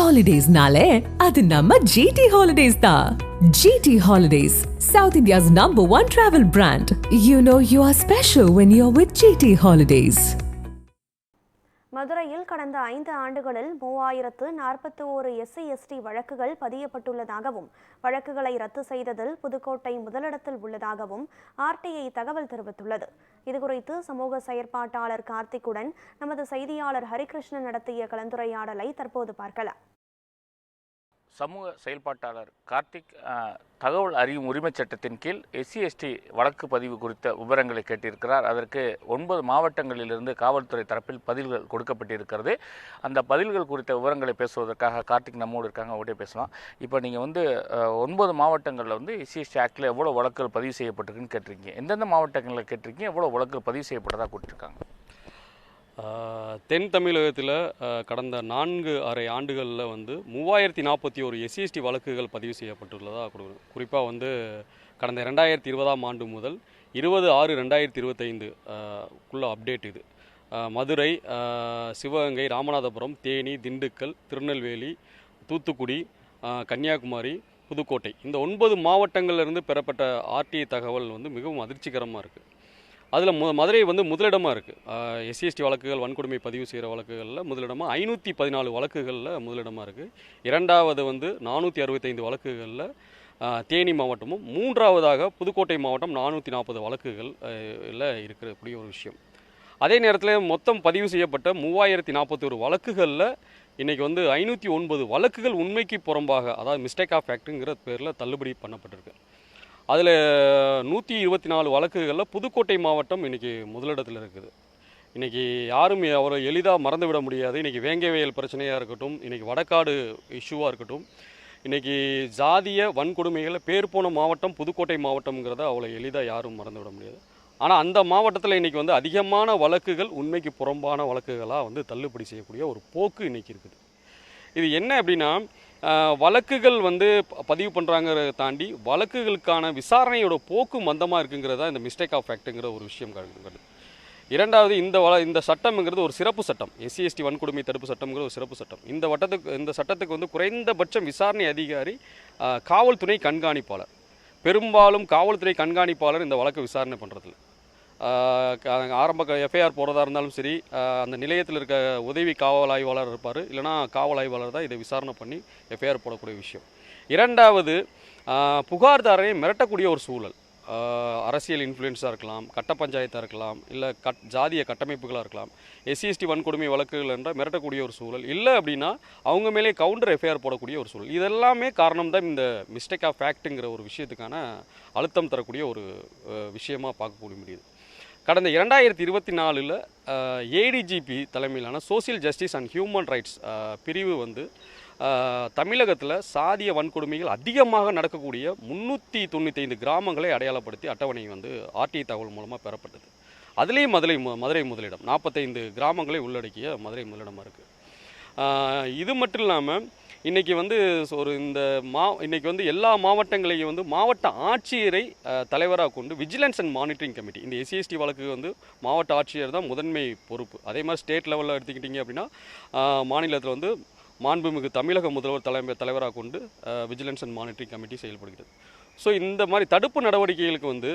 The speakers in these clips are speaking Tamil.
Holidays-nale, adu namma GT Holidays da. GT Holidays, South India's #1 travel brand. You know you are special when you're with GT Holidays. மதுரையில் கடந்த 5 ஆண்டுகளில் 3041 SC/ST வழக்குகள் பதியப்பட்டுள்ளதாகவும் வழக்குகளை ரத்து செய்ததில் புதுக்கோட்டை முதலிடத்தில் உள்ளதாகவும் RTI தகவல் தெரிவித்துள்ளது. இதுகுறித்து சமூக செயற்பாட்டாளர் கார்த்திக்குடன் நமது செய்தியாளர் ஹரிகிருஷ்ணன் நடத்திய கலந்துரையாடலை தற்போது பார்க்கலாம். சமூக செயல்பாட்டாளர் கார்த்திக், தகவல் அறியும் உரிமைச் சட்டத்தின் கீழ் SC/ST வழக்கு பதிவு குறித்த விவரங்களை கேட்டிருக்கிறார். அதற்கு 9 மாவட்டங்களிலிருந்து காவல்துறை தரப்பில் பதில்கள் கொடுக்கப்பட்டிருக்கிறது. அந்த பதில்கள் குறித்த விவரங்களை பேசுவதற்காக கார்த்திக் நம்மோடு இருக்காங்க. அவங்கள்ட்ட பேசலாம். இப்போ நீங்கள் 9 மாவட்டங்களில் SC/ST ஆக்டில் எவ்வளோ வழக்குகள் பதிவு செய்யப்பட்டிருக்குன்னு கேட்டிருக்கீங்க. எந்தெந்த மாவட்டங்களில் கேட்டிருக்கீங்க, எவ்வளோ வழக்குகள் பதிவு செய்யப்பட்டதாக கொடுத்துருக்காங்க? தென் தமிழகத்தில் கடந்த 4.5 ஆண்டுகளில் 3041 SC/ST வழக்குகள் பதிவு செய்யப்பட்டுள்ளதாக கொடுக்குறோம். குறிப்பாக கடந்த 2020ஆம் ஆண்டு முதல் 20/6/2025 குள்ள அப்டேட் இது. மதுரை, சிவகங்கை, ராமநாதபுரம், தேனி, திண்டுக்கல், திருநெல்வேலி, தூத்துக்குடி, கன்னியாகுமரி, புதுக்கோட்டை, இந்த 9 மாவட்டங்களிலிருந்து பெறப்பட்ட RTI தகவல் மிகவும் அதிர்ச்சிகரமாக இருக்குது. அதில் மதுரை முதலிடமாக இருக்குது. SC/ST வழக்குகள் வன்கொடுமை பதிவு செய்கிற வழக்குகளில் முதலிடமாக 514 வழக்குகளில் முதலிடமாக இருக்குது. இரண்டாவது 465 வழக்குகளில் தேனி மாவட்டமும், மூன்றாவதாக புதுக்கோட்டை மாவட்டம் 440 வழக்குகளில் இருக்கக்கூடிய ஒரு விஷயம். அதே நேரத்தில் மொத்தம் பதிவு செய்யப்பட்ட 3041 வழக்குகளில் இன்றைக்கி 509 வழக்குகள் உண்மைக்கு புறம்பாக, அதாவது மிஸ்டேக் ஆஃப் ஃபேக்ட்டுங்கிற பேரில் தள்ளுபடி பண்ணப்பட்டிருக்கு. அதில் 124 வழக்குகளில் புதுக்கோட்டை மாவட்டம் இன்றைக்கி முதலிடத்தில் இருக்குது. இன்றைக்கி யாரும் அவரை எளிதாக மறந்துவிட முடியாது. இன்றைக்கி வேங்கவேல் பிரச்சனையாக இருக்கட்டும், இன்றைக்கி வடக்காடு இஷ்யூவாக இருக்கட்டும், இன்றைக்கி ஜாதிய வன்கொடுமைகளில் பேர் போன மாவட்டம் புதுக்கோட்டை மாவட்டம்ங்கிறத அவ்வளோ எளிதாக யாரும் மறந்துவிட முடியாது. ஆனால் அந்த மாவட்டத்தில் இன்றைக்கி அதிகமான வழக்குகள் உண்மைக்கு புறம்பான வழக்குகளாக தள்ளுபடி செய்யக்கூடிய ஒரு போக்கு இன்றைக்கி இருக்குது. இது என்ன அப்படின்னா, வழக்குகள் பதிவு பண்ணுறாங்கிறத தாண்டி வழக்குகளுக்கான விசாரணையோட போக்கு மந்தமாக இருக்குங்கிறதா இந்த மிஸ்டேக் ஆஃப் ஃபேக்ட்டுங்கிற ஒரு விஷயம் காட்டுகிறது. இரண்டாவது, இந்த சட்டம்ங்கிறது ஒரு சிறப்பு சட்டம். SC/ST வன்கொடுமை தடுப்பு சட்டம்ங்கிற ஒரு சிறப்பு சட்டம். இந்த சட்டத்துக்கு குறைந்தபட்சம் விசாரணை அதிகாரி காவல்துறை கண்காணிப்பாளர். பெரும்பாலும் காவல்துறை கண்காணிப்பாளர் இந்த வழக்கு விசாரணை பண்ணுறதில்ல. ஆரம்ப FIR போகிறதா இருந்தாலும் சரி, அந்த நிலையத்தில் இருக்க உதவி காவல் ஆய்வாளர் இருப்பார், இல்லைனா காவல் ஆய்வாளர் தான் இதை விசாரணை பண்ணி FIR போடக்கூடிய விஷயம். இரண்டாவது, புகார்தாரரை மிரட்டக்கூடிய ஒரு சூழல். அரசியல் இன்ஃப்ளூயன்ஸாக இருக்கலாம், கட்ட பஞ்சாயத்தாக இருக்கலாம், இல்லை ஜாதிய கட்டமைப்புகளாக இருக்கலாம். SC/ST வன்கொடுமை வழக்குகள் என்றால் மிரட்டக்கூடிய ஒரு சூழல். இல்லை அப்படின்னா அவங்க மேலே கவுண்டர் FIR போடக்கூடிய ஒரு சூழல். இதெல்லாமே காரணம் தான் இந்த மிஸ்டேக் ஆஃப் ஃபேக்ட்டுங்கிற ஒரு விஷயத்துக்கான அழுத்தம் தரக்கூடிய ஒரு விஷயமாக பார்க்கக்கூடிய முடியுது. கடந்த 2024 ADGP தலைமையிலான social justice and human rights பிரிவு தமிழகத்தில் சாதிய வன்கொடுமைகள் அதிகமாக நடக்கக்கூடிய 395 கிராமங்களை அடையாளப்படுத்தி அட்டவணை RTI தகவல் மூலமாக பெறப்பட்டது. அதுலேயும் மதுரை முதலிடம், 45 கிராமங்களை உள்ளடக்கிய மதுரை முதலிடமாக இருக்குது. இது மட்டும் இல்லாமல் இன்றைக்கி இன்றைக்கி எல்லா மாவட்டங்களையும் மாவட்ட ஆட்சியரை தலைவராக கொண்டு விஜிலன்ஸ் அண்ட் மானிட்டரிங் கமிட்டி, இந்த SC/ST வழக்கு மாவட்ட ஆட்சியர் தான் முதன்மை பொறுப்பு. அதே மாதிரி ஸ்டேட் லெவலில் எடுத்துக்கிட்டிங்க அப்படின்னா மாநிலத்தில் மாண்புமிகு தமிழக முதல்வர் தலைவராக கொண்டு விஜிலன்ஸ் அண்ட் மானிட்டரிங் கமிட்டி செயல்படுகிறது. ஸோ இந்த மாதிரி தடுப்பு நடவடிக்கைகளுக்கு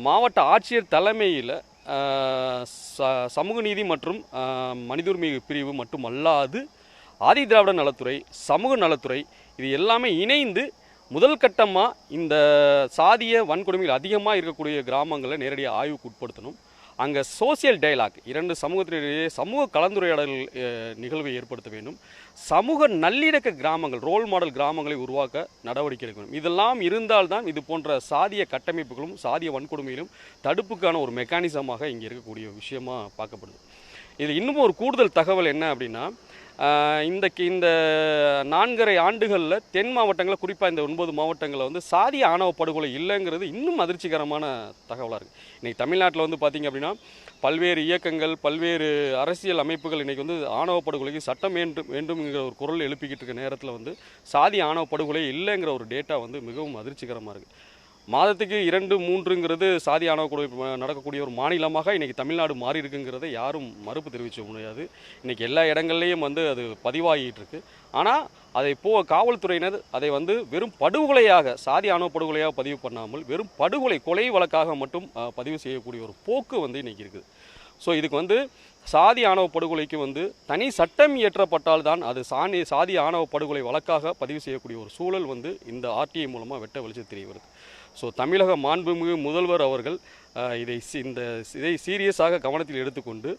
மாவட்ட ஆட்சியர் தலைமையில் சமூக நீதி மற்றும் மனித உரிமை பிரிவு மட்டுமல்லாது ஆதி திராவிட நலத்துறை, சமூக நலத்துறை, இது எல்லாமே இணைந்து முதல் கட்டமாக இந்த சாதிய வன்கொடுமைகள் அதிகமாக இருக்கக்கூடிய கிராமங்களை நேரடியாக ஆய்வுக்கு உட்படுத்தணும். அங்கே சோசியல் டயலாக், 2 சமூகத்தினரிடையே சமூக கலந்துரையாடல் நிகழ்வை ஏற்படுத்த வேண்டும். சமூக நல்லிணக்க கிராமங்கள், ரோல் மாடல் கிராமங்களை உருவாக்க நடவடிக்கை எடுக்க வேண்டும். இதெல்லாம் இருந்தால்தான் இது போன்ற சாதிய கட்டமைப்புகளும் சாதிய வன்கொடுமையிலும் தடுப்புக்கான ஒரு மெக்கானிசமாக இங்கே இருக்கக்கூடிய விஷயமாக பார்க்கப்படுது. இது இன்னும் ஒரு கூடுதல் தகவல் என்ன அப்படின்னா, இந்த 4.5 ஆண்டுகளில் தென் மாவட்டங்களில், குறிப்பாக இந்த 9 மாவட்டங்களில் சாதிய ஆணவ படுகொலை இல்லைங்கிறது இன்னும் அதிர்ச்சிகரமான தகவலாக இருக்குது. இன்றைக்கி தமிழ்நாட்டில் பார்த்திங்க அப்படின்னா பல்வேறு இயக்கங்கள், பல்வேறு அரசியல் அமைப்புகள் இன்றைக்கி ஆணவ படுகொலைக்கு சட்டம் வேண்டும்ங்கிற ஒரு குரல் எழுப்பிக்கிட்டு இருக்க நேரத்தில் சாதி ஆணவ படுகொலை இல்லைங்கிற ஒரு டேட்டா மிகவும் அதிர்ச்சிகரமாக இருக்குது. மாதத்துக்கு 2-3ங்கிறது சாதி ஆணவ நடக்கக்கூடிய ஒரு மாநிலமாக இன்றைக்கி தமிழ்நாடு மாறி இருக்குங்கிறத யாரும் மறுப்பு தெரிவிக்க முடியாது. இன்றைக்கி எல்லா இடங்கள்லேயும் அது பதிவாகிட்டு இருக்குது. ஆனால் அதை காவல்துறையினர் அதை வந்து வெறும் படுகொலையாக, சாதி ஆணவ படுகொலையாக பதிவு பண்ணாமல் வெறும் படுகொலை, கொலை வழக்காக மட்டும் பதிவு செய்யக்கூடிய ஒரு போக்கு வந்து இன்றைக்கி இருக்குது. ஸோ இதுக்கு வந்து சாதி ஆணவ படுகொலைக்கு வந்து தனி சட்டம் இயற்றப்பட்டால் தான் அது சாதி ஆணவ படுகொலை வழக்காக பதிவு செய்யக்கூடிய ஒரு சூழல் வந்து இந்த ஆர்டிஐ மூலமாக வெட்ட வெளிச்சம் தெரிய வருது. ஸோ தமிழக மாண்புமிகு முதல்வர் அவர்கள் இதை சீரியஸாக கவனத்தில் எடுத்துக்கொண்டு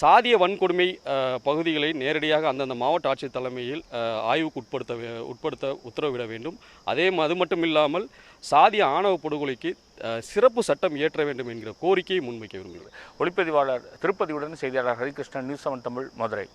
சாதிய வன்கொடுமை பகுதிகளை நேரடியாக அந்தந்த மாவட்ட ஆட்சியர் தலைமையில் ஆய்வுக்கு உட்படுத்த உத்தரவிட வேண்டும். அது மட்டும் இல்லாமல் சாதிய ஆணவ படுகொலைக்கு சிறப்பு சட்டம் இயற்ற வேண்டும் என்கிற கோரிக்கையை முன்வைக்க விரும்புகிறேன். ஒளிப்பதிவாளர் திருப்பதியுடன் செய்தியாளர் ஹரிகிருஷ்ணன், நியூஸ் 7 தமிழ், மதுரை.